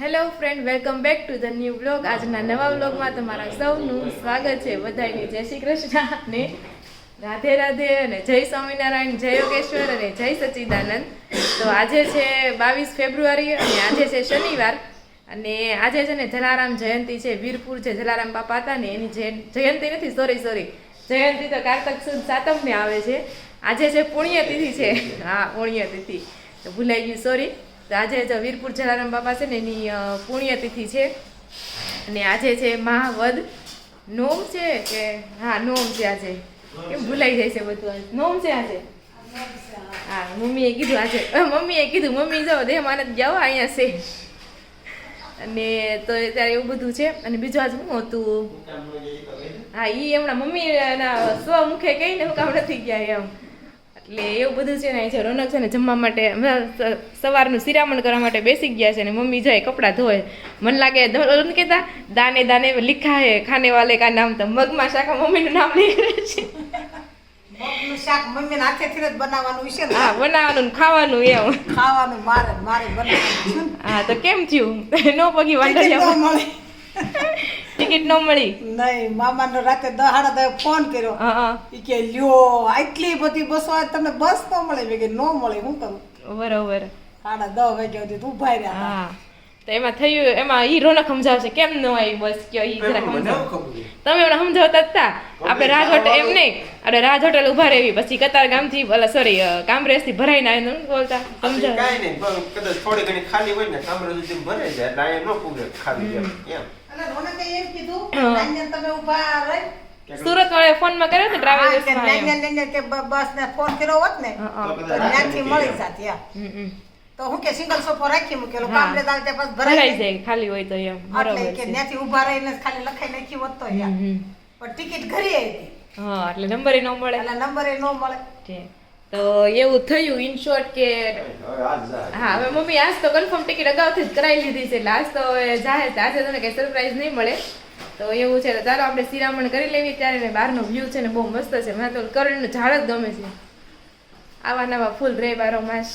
Hello friend, welcome back to the new vlog. આજના નવા વ્લોગમાં તમારા સૌનું સ્વાગત છે. બધાને જય શ્રી કૃષ્ણ અને રાધે રાધે અને જય સ્વામિનારાયણ, જય યોગેશ્વર અને જય સચ્ચિદાનંદ. તો આજે છે 22 ફેબ્રુઆરી અને આજે છે શનિવાર અને આજે છે ને જલારામ જયંતિ છે. વીરપુર છે જલારામ બાપા હતા ને એની જયંતિ નથી, સોરી જયંતિ તો કારતક સુદ સાતમને આવે છે. આજે છે પુણ્યતિથિ છે. હા, પુણ્યતિથિ તો ભૂલાઈ ગયું, સોરી. તો આજે જો વીરપુર જલારામ બાપા છે ને એની પુણ્યતિથિ છે અને આજે છે મહાવદ નોમ છે કે હા નોમ છે. આજે કેમ ભૂલાઈ જાય છે બધું, નોમ છે આજે. હા, મમ્મીએ કીધું આજે, મમ્મી જાઓ દેહ માને જાઓ અહીંયા છે અને તો ત્યારે એવું બધું છે. અને બીજું આજ શું હતું, હા એ હમણાં મમ્મી એના સ્વમુખે કહીને હું કામ નથી ગયા એમ, એટલે એવું બધું છે ને. છે રોનક છે ને જમવા માટે સવારનું શિરામણ કરવા માટે બેસી ગયા છે ને મમ્મી જાય કપડાં ધોય. મને લાગે કહેતા દાને દાને લીખા હે ખાને વાલે કા નામ, તો મગમાં શાક મમ્મીનું નામ લીખે છે. મગનું શાક મમ્મીના હાથેથી જ બનાવવાનું છે ને. હા, બનાવવાનું ને ખાવાનું એમ. ખાવાનું મારે બનાવવાનું. હા, તો કેમ થયું? નો પગી વાંઢિયા ટિકિટ ન મળી? નહીં, મામાનો રાતે 10:30 ફોન કર્યો. ઈ કે લ્યો આટલી બધી બસો આજ તમને બસ ન મળે. મેં કે ન મળે, હું કરું? બરોબર. 10:30 વાગ્યા સુધી ઊભા રહ્યા. હા, તો એમાં થયું, એમાં ઈ રોનક સમજાવશે કેમ ન આવી બસ, કયો ઈ જરા સમજાવ. તમે એમને સમજાવતા હતા. આપણે રાજ હોટલ એમ નહીં, આપણે રાજ હોટલ ઉભા રહેવી, પછી કતાર ગામથી સોરી કામરેજથી ભરાઈને આવીને બોલતા સમજાવ. કાઈ નહીં, કદાચ થોડી ઘણી ખાલી હોય ને કામરેજથી ભરે જાય એટલે આ ન પૂરે ખાલી એમ. અને રોનકે એમ કીધું નાન્યા તમે ઊભા રહી. સુરત વાળે ફોનમાં કર્યો તો ટ્રાવેલ્સમાં નાન્યા કે બસ ને ફોન કર્યો હોત ને તો ત્યાંથી મળી જાત. તો હું કે સિંગલ સોફો રાખી મૂકેલો કામરેજ આલતે પાસ ભરાઈ જાય ખાલી હોય તો એમ. એટલે કે ત્યાંથી ઊભા રહીને ખાલી લખાઈ નાખ્યું હોત તો યાર. પણ ટિકિટ ઘરે આવી. હા, એટલે નંબર ન મળે. એટલે નંબર ન મળે. તો એવું થયું ઇન શોર્ટ કે હા, હવે મમ્મી આજ તો કન્ફર્મ ટિકિટ અગાઉથી જ કરાવી લીધી છે એટલે આજ તો જાહેર છે. આજે તને કઈ સરપ્રાઈઝ નહીં મળે. તો એવું છે, તો ચાલો આપણે શિરામણ કરી લેવી. ત્યારે બહારનો વ્યૂ છે ને બહુ મસ્ત છે. મને તો કરણનું ઝાડ જ ગમે છે. આવા નવા ફૂલ રે બારો માસ.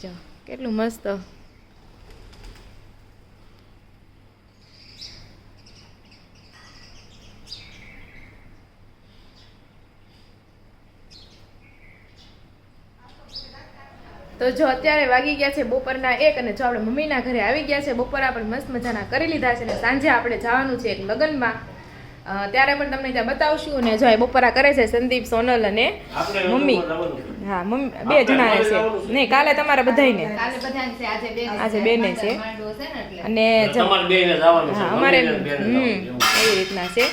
જો કેટલું મસ્ત. તો જો અત્યારે વાગી ગયા છે બપોરના 1 અને જો આપણે મમ્મીના ઘરે આવી ગયા છે. બપોર આપણે મસ્ત મજાના કરી લીધા છે અને સાંજે આપણે જવાનું છે એક લગ્નમાં. ત્યારે પણ તમને ત્યાં બતાવશું. અને જો એ બપોરા કરે છે સંદીપ, સોનલ અને મમ્મી. હા, મમ્મી 2 જણા છે. નહીં, કાલે તમારા બધાયને, આજે બેને છે અને હા અમારે એવી રીતના છે.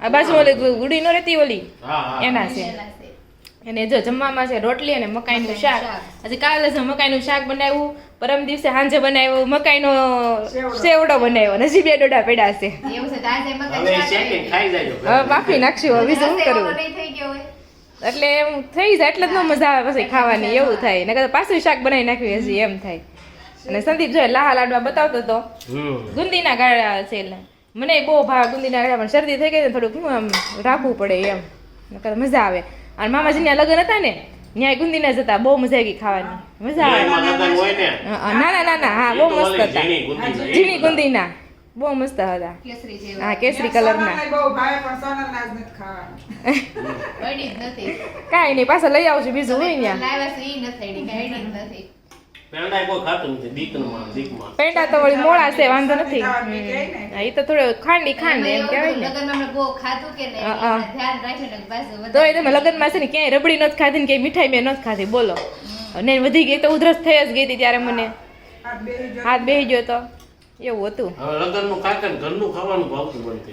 આ બાજુ ઓલી ગુડી નો રહેતી ઓલી એના છે. અને જો જમવામાં છે રોટલી અને મકાઈનું શાક. હજી કાલે જ મકાઈનું શાક બનાવ્યું, પરમ દિવસે સાંજે બનાવ્યું મકાઈનો સેવડો બનાવ્યો. હજી 2 ડોડા પડ્યા છે. હવે બાફી નાખશું. હવે શું કરવું, એટલે એમ થઈ જાય એટલે જ ન મજા આવે પછી ખાવાની. એવું થાય ને પાછું શાક બનાવી નાખ્યું હજી એમ થાય. અને સંદીપ જો લાહા લાડવા બતાવતો હતો, ગુંદીના ગાળા છે. એટલે મને બહુ ભાવે ગુંદીના ગાળા, પણ શરદી થઈ ગઈ ને થોડુંક આમ રાખવું પડે એમ, મજા આવે. અને મામાજીના લગ્ન હતા ને ત્યાં ગુંદીના જતા, બહુ મજા આવી ખાવાની. મજા આવે. નાના હા, બહુ મસ્ત હતા. ઝીણી ગુંદીના બહુ મસ્ત હતા. હા, કેસરી કલરના. કાંઈ નહીં, પાછા લઈ આવશું બીજું હોય ત્યાં. પેંડા તો વળી મોળા છે, વાંધો નથી. એ તો થોડો ખાંડ એમ કહેવાય ને. તો એ તમે લગ્નમાં છે ને ક્યાંય રબડી નથી ખાધી ને ક્યાંય મીઠાઈ મેં નથી ખાધી, બોલો. ને વધી ગઈ તો ઉધરસ થઈ જ ગઈ હતી ત્યારે મને હાથ બેસી ગયો તો એવું હતું.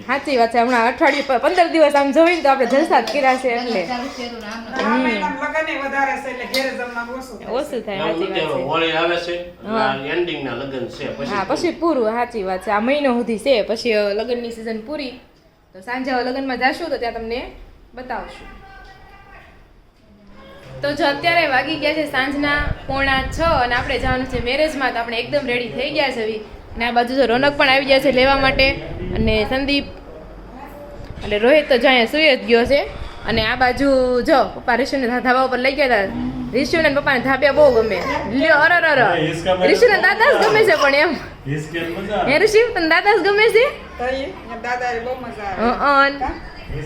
સાચી વાત છે. હમણાં અઠવાડિયું 15 દિવસ આમ જોઈને તો આપણે જલસા જ કર્યા છે એટલે ઓછું થાય. હા, પછી પૂરું. સાચી વાત છે. આ મહિનો સુધી છે, પછી લગ્નની સિઝન પૂરી. તો સાંજે લગ્નમાં જશું તો ત્યાં તમને બતાવશું. તો જો અત્યારે વાગી ગયા છે સાંજના 5:45 અને આપણે જવાનું છે મેરેજમાં. તો આપણે એકદમ રેડી થઈ ગયા છે. અને આ બાજુ જો રોનક પણ આવી ગયા છે લેવા માટે, અને સંદીપ અને રોહિત તો જો અહીંયા સુઈ જ ગયો છે. અને આ બાજુ જો પપ્પા રેશનને ધાબા ઉપર લઈ ગયા હતા રિશુ ને પપ્પાને ધાબિયા બહુ ગમે. લ્યો અરર રિશુ ને દાદા જ ગમે છે પણ એમ હે રિશુ તને દાદા જ ગમે છે.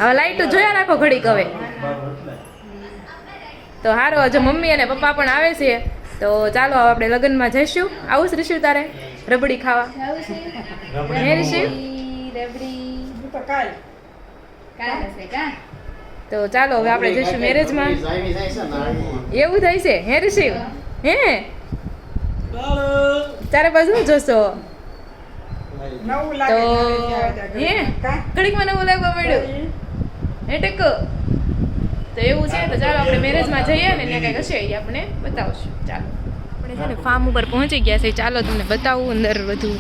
હવે લાઈટ જોયા રાખો ઘડીક હવે. તો હારો જો મમ્મી અને પપ્પા પણ આવે છે તો ચાલો હવે આપણે લગ્નમાં જઈશું. આવું છે રિશુ તારે રબડી ખાવા? હે રિશુ તો ચાલો હવે આપણે જઈશું મેરેજમાં. એવું થાય છે હે રિશુ? હે તારે બાજુ જોશો તો હે ઘડીકમાં નવું લાગવા મળ્યું હે ટેકો. તો એવું છે તો ચાલો આપણે મેરેજમાં જઈએ ને ત્યાં કંઈક હશે એ આપણે બતાવશું. ચાલો આપણે છે ને ફાર્મ ઉપર પહોંચી ગયા છે. ચાલો તમને બતાવું અંદર બધું.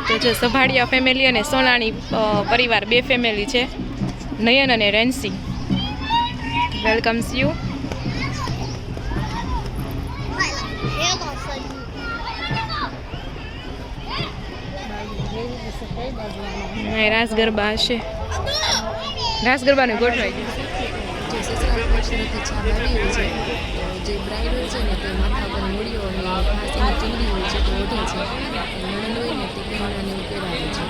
તો જો સભાડિયા ફેમિલી અને સોનાણી પરિવાર બે ફેમિલી છે. નયન અને રેન્સી વેલકમ્સ યુ. રાસ ગરબા હશે. રાસ ગરબાને ગોઠવાઈ ગયું. જે બ્રાઇડ હોય છે ને તે માથા પર મૂળીઓ અને ફાંસીની ચૂંદડી હોય છે તે ઓઢે છે. નણંદ હોય ને તે પહેરવાને એવું પહેરાવે છે.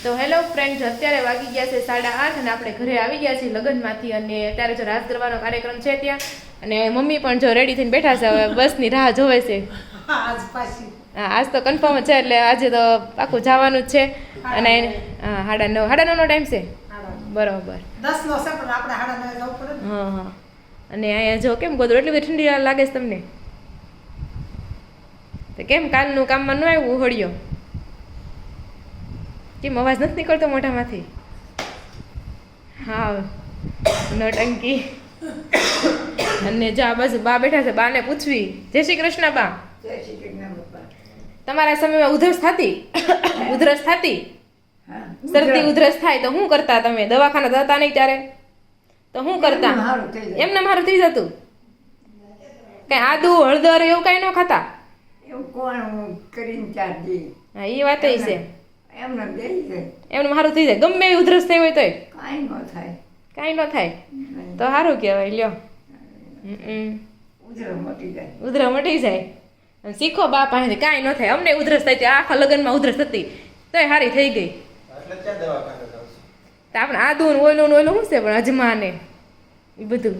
તો હેલો ફ્રેન્ડ્સ, અત્યારે વાગી ગયા છે 8:30 અને આપણે ઘરે આવી ગયા છીએ લગ્નમાંથી. અને અત્યારે જો રાસ ગરબાનો કાર્યક્રમ છે ત્યાં અને મમ્મી પણ જો રેડી થઈને બેઠા છે. હવે બસની રાહ જોવે છે. આજ પાછી હા આજ તો કન્ફર્મ છે એટલે આજે તો પાકું જવાનું જ છે. અને હા 9:30 નો ટાઈમ છે બરોબર. 10 નો છે પણ આપણે 9:30 જવું પડે ને. હા હા. અને અહીંયા જો કેમ ગોદડું એટલી બધી ઠંડી લાગે છે તમને? તો કેમ કાલનું કામમાં ન આવ્યું હોળિયો? કેમ અવાજ નથી નીકળતો મોઢામાંથી? હા નોટંકી. અને જો આ બાજુ બા બેઠા છે. બાને પૂછવી જય શ્રી કૃષ્ણ બા. તમારા સમયમાં ઉધરસ થતી? ઉધરસ થતી? શરદી ઉધરસ થાય તો શું કરતા તમે? દવાખાના જતા નહીં ત્યારે તો શું કરતા? એમને મારું થઈ જતું? કઈ આદુ હળદર એવું કઈ ન ખાતા? એવું કોણ કરીને ચાર દી હા એ વાત છે. એમને બેસી જાય એમને મારું થઈ જાય ગમે એવી ઉધરસ થઈ હોય તોય કાંઈ ન થાય. કાંઈ ન થાય તો સારું કહેવાય. લ્યો ઉધરો મટી જાય. ઉધરા મટી જાય. અને શીખો બા પાસેથી કાંઈ ન થાય. અમને ઉધરસ થાય તે આખા લગ્નમાં ઉધરસ થતી તોય સારી થઈ ગઈ. એટલે ક્યાં દવાખાને જાવ છો? તો આપણે આદુ ને ઓયલું શું છે પણ અજમા ને એ બધું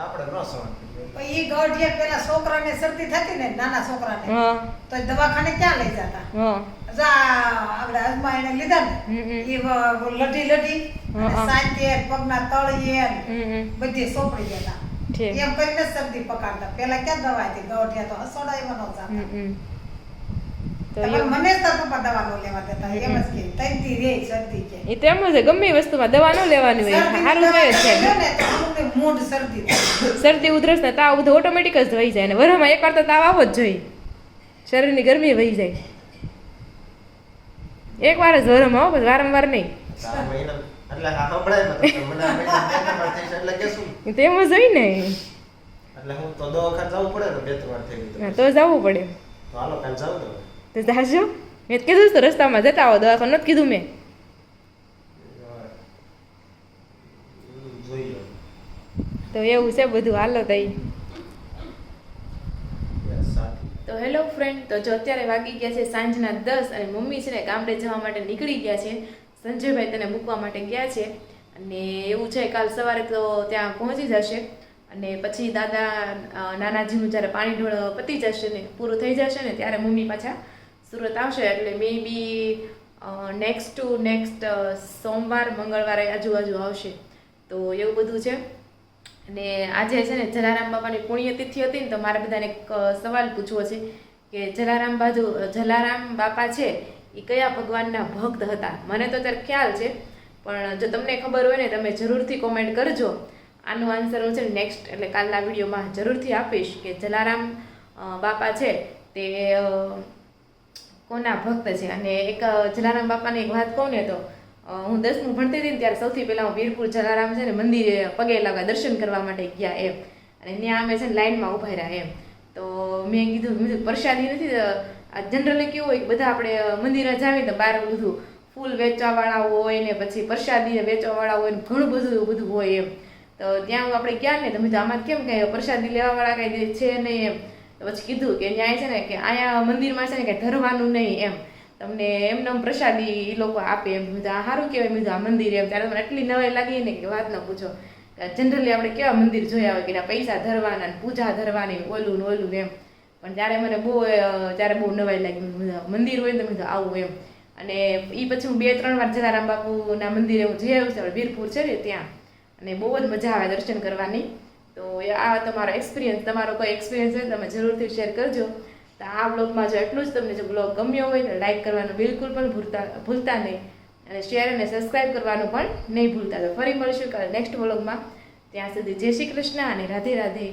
આપણે ન સહન કરીએ. પણ ઈ ગોઠિયા પેલા છોકરાને શરદી થતી ને નાના છોકરાને હા તો એ દવાખાને ક્યાં લઈ જતા? હા આપણે અજમા એને લીધા ને ઈ લઢી અને સાંજે પગના તળિયે બધી સોપડી જતા. ઠીક. એમ કરીને શરદી પકાડતા. પેલા ક્યાં દવા હતી? ગોઠિયા તો હસોડા એમાં નહોતા. તો પણ મને જ તાર પપ્પા દવા ન લેવા દેતા. એમ જ કે તૈતી રે શરદી કે એ તો એમ જ ગમે એ વસ્તુમાં દવા ન લેવાની હોય. સારું જોઈએ છે. મૂળ શરદી થાય. શરદી ઉધરસ ને તાવ બધું ઓટોમેટિક જ વહી જાય. અને વરમાં એક વાર તો તાવ આવો જ જોઈએ. શરીરની ગરમી વહી જાય. એક વાર જ વરમાં આવો વારંવાર નહીં. 4 મહિના એટલે આ સંભળાય મતલબ મને આ મહિના થઈ છે એટલે કે શું? તેમ જ હોય ને. એટલે હું તો દવાખાને જવું પડે ને 2-3 વાર થઈ ગયું હા, તો જવું પડે. તો હાલો કાલ જાવ તો તો જાજો. મેં તો કીધું તો રસ્તામાં જતા આવો દવાખાને નથી કીધું મેં. જોઈએ તો એવું છે બધું. હાલો તઈ. તો હેલો ફ્રેન્ડ, તો જો અત્યારે વાગી ગયા છે સાંજના 10 અને મમ્મી છે ને ગામડે જવા માટે નીકળી ગયા છે. સંજયભાઈ તેને મૂકવા માટે ગયા છે. અને એવું છે કાલ સવારે તો ત્યાં પહોંચી જશે. અને પછી દાદા નાનાજીનું જ્યારે પાણી ઢોળ પતી જશે ને પૂરું થઈ જશે ને ત્યારે મમ્મી પાછા સુરત આવશે. એટલે મે બી નેક્સ્ટ સોમવાર મંગળવારે આજુબાજુ આવશે. તો એવું બધું છે. અને આજે છે ને જલારામ બાપાની પુણ્યતિથિ હતી ને તો મારે બધાને એક સવાલ પૂછવો છે કે જલારામ બાપા છે એ કયા ભગવાનના ભક્ત હતા. મને તો અત્યારે ખ્યાલ છે, પણ જો તમને ખબર હોય ને તમે જરૂરથી કોમેન્ટ કરજો. આનો આન્સર હું છે ને નેક્સ્ટ એટલે કાલના વિડીયોમાં જરૂરથી આપીશ કે જલારામ બાપા છે તે કોના ભક્ત છે. અને એક જલારામ બાપાની એક વાત કહું ને તો હું 10મું ભણતી હતી ને ત્યારે સૌથી પહેલાં હું વીરપુર જલારામ છે ને મંદિરે પગે લાગવા દર્શન કરવા માટે ગયા એમ. અને ત્યાં અમે છે ને લાઈનમાં ઊભા રહ્યા એમ. તો મેં કીધું પ્રસાદી નથી, આ જનરલી કેવું હોય કે બધા આપણે મંદિરે જાવીએ તો બહાર બધું ફૂલ વેચવાવાળા હોય ને પછી પ્રસાદી વેચવાવાળા હોય ને ઘણું બધું હોય એમ. તો ત્યાં આપણે ગયા ને તો મેં આમાં કેમ કંઈ પ્રસાદી લેવાવાળા કંઈ છે નહીં એમ. તો પછી કીધું કે ન્યાય છે ને કે અહીંયા મંદિરમાં છે ને કંઈ ધરવાનું નહીં એમ, તમને એમને પ્રસાદી એ લોકો આપે એમ. આ સારું કહેવાય મેં આ મંદિર એમ. ત્યારે મને એટલી નવાઈ લાગી ને કે વાત ન પૂછો. જનરલી આપણે કેવા મંદિર જોયા હોય કે પૈસા ધરવાના ને પૂજા ધરવાની ઓલું ને ઓલું એમ, પણ ત્યારે મને બહુ નવાઈ લાગી. મંદિર હોય ને તો મેં આવું એમ. અને એ પછી હું 2-3 વાર જલારામ બાપુના મંદિરે હું જઈ આવ્યું છે વીરપુર છે ને ત્યાં, અને બહુ જ મજા આવે દર્શન કરવાની. તો આ તમારો એક્સપિરિયન્સ, તમારો કોઈ એક્સપિરિયન્સ હોય તમે જરૂરથી શેર કરજો. તો આ બ્લોગમાં જો એટલું જ. તમને જો બ્લોગ ગમ્યો હોય તો લાઈક કરવાનું બિલકુલ પણ ભૂલતા નહીં, અને શેર અને સબસ્ક્રાઈબ કરવાનું પણ નહીં ભૂલતા. તો ફરી મળીશું કાલે નેક્સ્ટ બ્લોગમાં. ત્યાં સુધી જય શ્રી કૃષ્ણ અને રાધે રાધે.